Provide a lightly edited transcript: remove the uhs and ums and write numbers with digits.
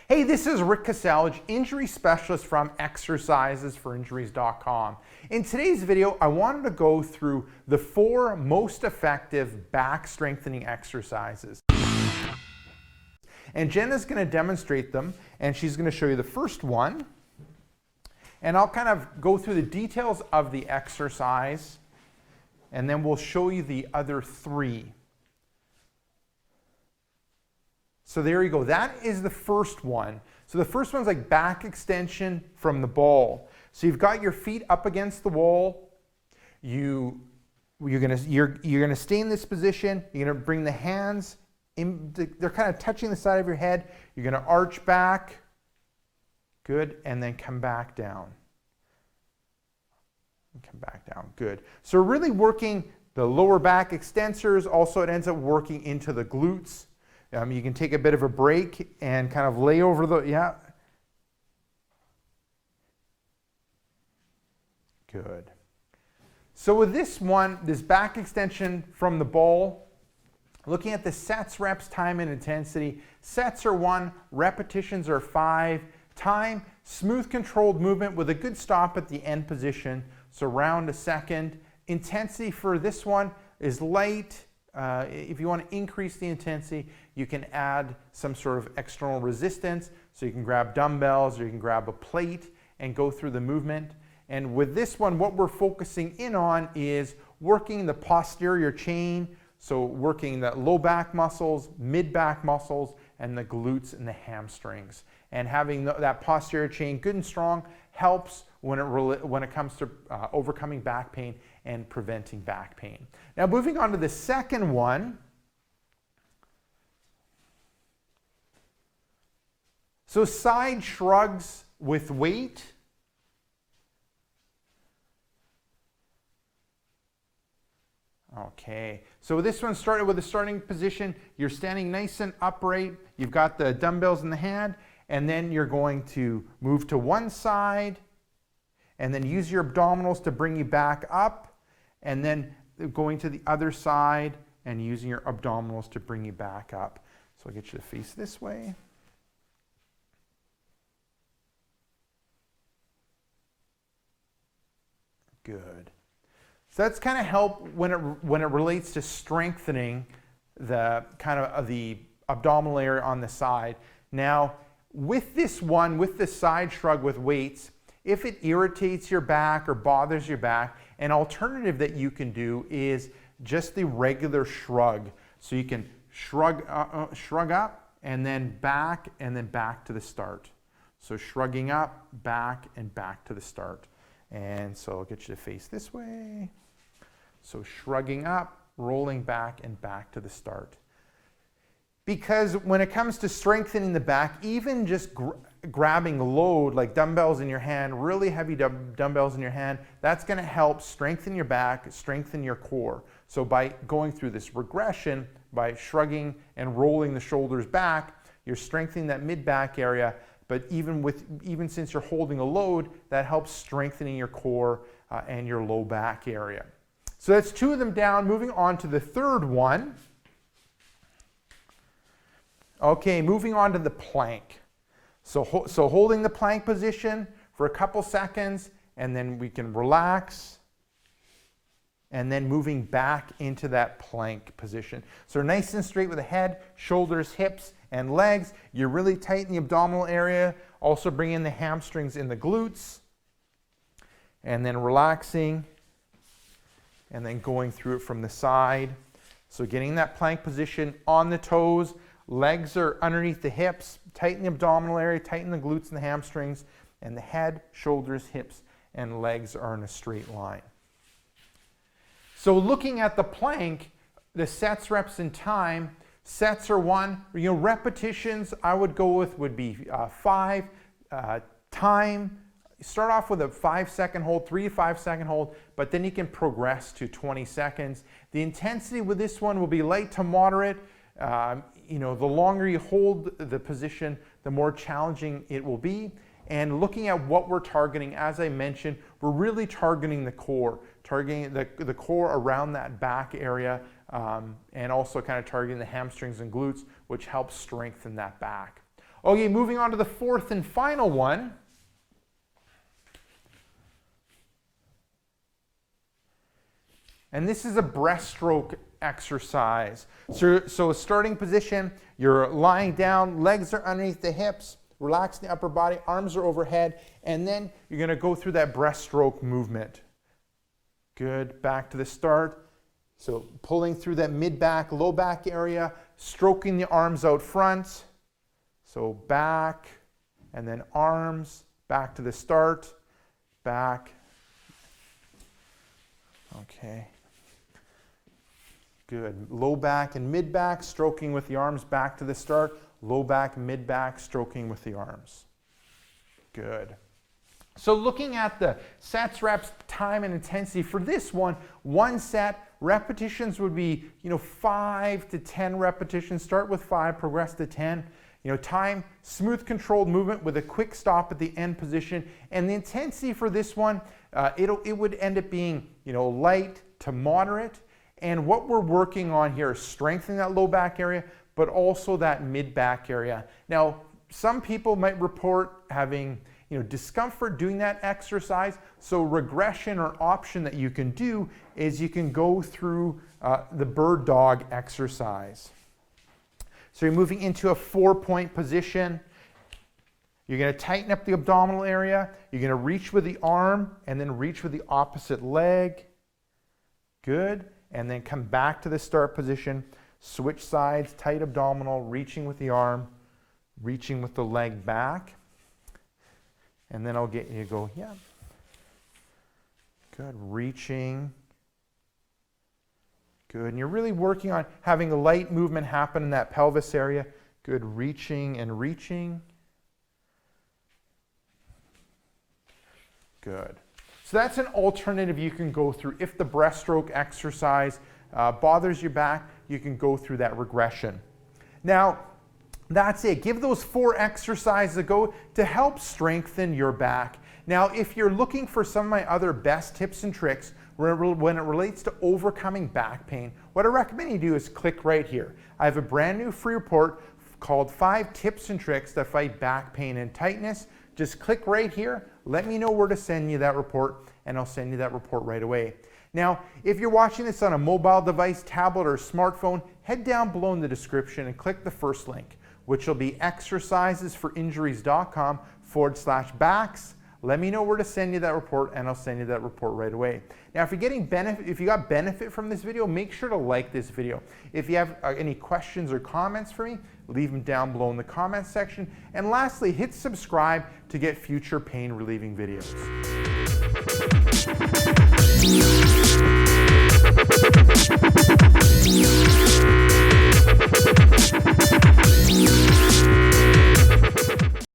Hey, this is Rick Kasalj, injury specialist from exercisesforinjuries.com. In today's video, I wanted to go through the 4 most effective back strengthening exercises. And Jenna's going to demonstrate them, and she's going to show you the first one. And I'll kind of go through the details of the exercise, and then we'll show you the other 3. So there you go. That is the first one. So the first one's like back extension from the ball. So you've got your feet up against the wall. You're gonna stay in this position. You're gonna bring the hands in. They're kind of touching the side of your head. You're gonna arch back. Good, and then come back down. Come back down. Good. So we're really working the lower back extensors. Also, it ends up working into the glutes. You can take a bit of a break and kind of lay over the, yeah. Good. So with this one, this back extension from the ball, looking at the sets, reps, time, and intensity. Sets are 1, repetitions are 5. Time, smooth controlled movement with a good stop at the end position, so around a second. Intensity for this one is light. If you want to increase the intensity, you can add some sort of external resistance. So you can grab dumbbells or you can grab a plate and go through the movement. And with this one, what we're focusing in on is working the posterior chain. So working the low back muscles, mid back muscles, and the glutes and the hamstrings. And having that posterior chain good and strong helps when it comes to overcoming back pain and preventing back pain. Now moving on to the second one. So side shrugs with weight. Okay, so this one started with the starting position. You're standing nice and upright. You've got the dumbbells in the hand, and then you're going to move to one side, and then use your abdominals to bring you back up, and then going to the other side and using your abdominals to bring you back up. So I'll get you to face this way. Good. So that's kind of help when it relates to strengthening the kind of the abdominal area on the side. Now, with this one, with the side shrug with weights, if it irritates your back or bothers your back, an alternative that you can do is just the regular shrug. So you can shrug up and then back to the start. So shrugging up, back, and back to the start. And so I'll get you to face this way. So shrugging up, rolling back, and back to the start. Because when it comes to strengthening the back, even just grabbing a load like dumbbells in your hand, really heavy dumbbells in your hand, that's going to help strengthen your back, strengthen your core. So by going through this regression, by shrugging and rolling the shoulders back, you're strengthening that mid-back area. But even since you're holding a load, that helps strengthening your core and your low back area. So that's 2 of them down. Moving on to the third one. Okay, moving on to the plank. So holding the plank position for a couple seconds, and then we can relax, and then moving back into that plank position. So nice and straight with the head, shoulders, hips, and legs. You really tighten the abdominal area. Also bring in the hamstrings and the glutes. And then relaxing, and then going through it from the side. So getting that plank position on the toes. Legs are underneath the hips, tighten the abdominal area, tighten the glutes and the hamstrings, and the head, shoulders, hips, and legs are in a straight line. So looking at the plank, the sets, reps, and time. Sets are 1. Repetitions I would go with would be 5. Time, start off with a 5-second hold, 3 to 5 second hold, but then you can progress to 20 seconds. The intensity with this one will be light to moderate. The longer you hold the position, the more challenging it will be. And looking at what we're targeting, as I mentioned, we're really targeting the core, targeting the core around that back area, and also kind of targeting the hamstrings and glutes, which helps strengthen that back. Okay, moving on to the fourth and final one. And this is a breaststroke exercise. So starting position, you're lying down, legs are underneath the hips, relaxing the upper body, arms are overhead, and then you're going to go through that breaststroke movement. Good, back to the start. So pulling through that mid-back, low back area, stroking the arms out front. So back, and then arms, back to the start, back. Okay. Good. Low back and mid back, stroking with the arms back to the start. Low back, mid back, stroking with the arms. Good. So looking at the sets, reps, time, and intensity for this one set, repetitions would be 5 to 10 repetitions. Start with 5, progress to 10. Time, smooth controlled movement with a quick stop at the end position. And the intensity for this one, it would end up being light to moderate. And what we're working on here is strengthening that low back area, but also that mid back area. Now, some people might report having discomfort doing that exercise. So regression or option that you can do is you can go through the bird dog exercise. So you're moving into a 4-point position. You're going to tighten up the abdominal area. You're going to reach with the arm and then reach with the opposite leg. Good. And then come back to the start position. Switch sides, tight abdominal, reaching with the arm, reaching with the leg back. And then I'll get you to go, yeah. Good, reaching. Good, and you're really working on having a light movement happen in that pelvis area. Good, reaching and reaching. Good. So that's an alternative you can go through. If the breaststroke exercise bothers your back, you can go through that regression. Now, that's it. Give those 4 exercises a go to help strengthen your back. Now, if you're looking for some of my other best tips and tricks when it relates to overcoming back pain, what I recommend you do is click right here. I have a brand new free report called 5 Tips and Tricks to Fight Back Pain and Tightness. Just click right here. Let me know where to send you that report, and I'll send you that report right away. Now, if you're watching this on a mobile device, tablet, or smartphone, head down below in the description and click the first link, which will be exercisesforinjuries.com/backs. Let me know where to send you that report, and I'll send you that report right away. Now, if you got benefit from this video, make sure to like this video. If you have any questions or comments for me, leave them down below in the comments section. And lastly, hit subscribe to get future pain relieving videos.